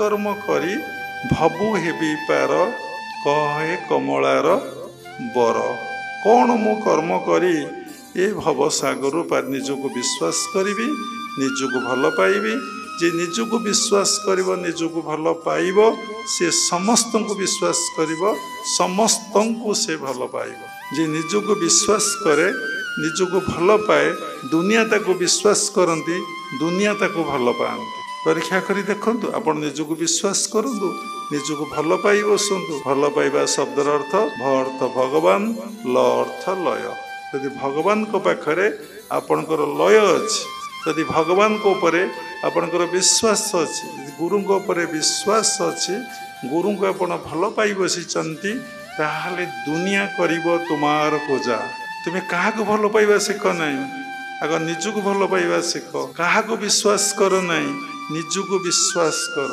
ସତ୍କର୍ମ କରି ଭବୁ ହେବି ପାର କହେ କମଳାର ବର। କ'ଣ ମୁଁ କର୍ମ କରି ଏ ଭବସାଗରରୁ ନିଜକୁ ବିଶ୍ୱାସ କରିବି, ନିଜକୁ ଭଲ ପାଇବି। ଯେ ନିଜକୁ ବିଶ୍ୱାସ କରିବ, ନିଜକୁ ଭଲ ପାଇବ, ସେ ସମସ୍ତଙ୍କୁ ବିଶ୍ୱାସ କରିବ, ସମସ୍ତଙ୍କୁ ସେ ଭଲ ପାଇବ। ଯେ ନିଜକୁ ବିଶ୍ୱାସ କରେ, ନିଜକୁ ଭଲ ପାଏ, ଦୁନିଆ ତାକୁ ବିଶ୍ୱାସ କରନ୍ତି, ଦୁନିଆ ତାକୁ ଭଲ ପାଆନ୍ତି। ପରୀକ୍ଷା କରି ଦେଖନ୍ତୁ, ଆପଣ ନିଜକୁ ବିଶ୍ୱାସ କରନ୍ତୁ, ନିଜକୁ ଭଲ ପାଇ ବସନ୍ତୁ। ଭଲ ପାଇବା ଶବ୍ଦର ଅର୍ଥ ଭ ଅର୍ଥ ଭଗବାନ, ଲ ଅର୍ଥ ଲୟ। ଯଦି ଭଗବାନଙ୍କ ପାଖରେ ଆପଣଙ୍କର ଲୟ ଅଛି, ଯଦି ଭଗବାନଙ୍କ ଉପରେ ଆପଣଙ୍କର ବିଶ୍ୱାସ ଅଛି, ଗୁରୁଙ୍କ ଉପରେ ବିଶ୍ୱାସ ଅଛି, ଗୁରୁଙ୍କୁ ଆପଣ ଭଲ ପାଇ ବସିଛନ୍ତି, ତାହେଲେ ଦୁନିଆ କରିବ ତୁମାର ପୂଜା। ତୁମେ କାହାକୁ ଭଲ ପାଇବା ଶିଖ ନାହିଁ, ଆଗ ନିଜକୁ ଭଲ ପାଇବା ଶିଖ। କାହାକୁ ବିଶ୍ୱାସ କର ନାହିଁ, ନିଜକୁ ବିଶ୍ୱାସ କର।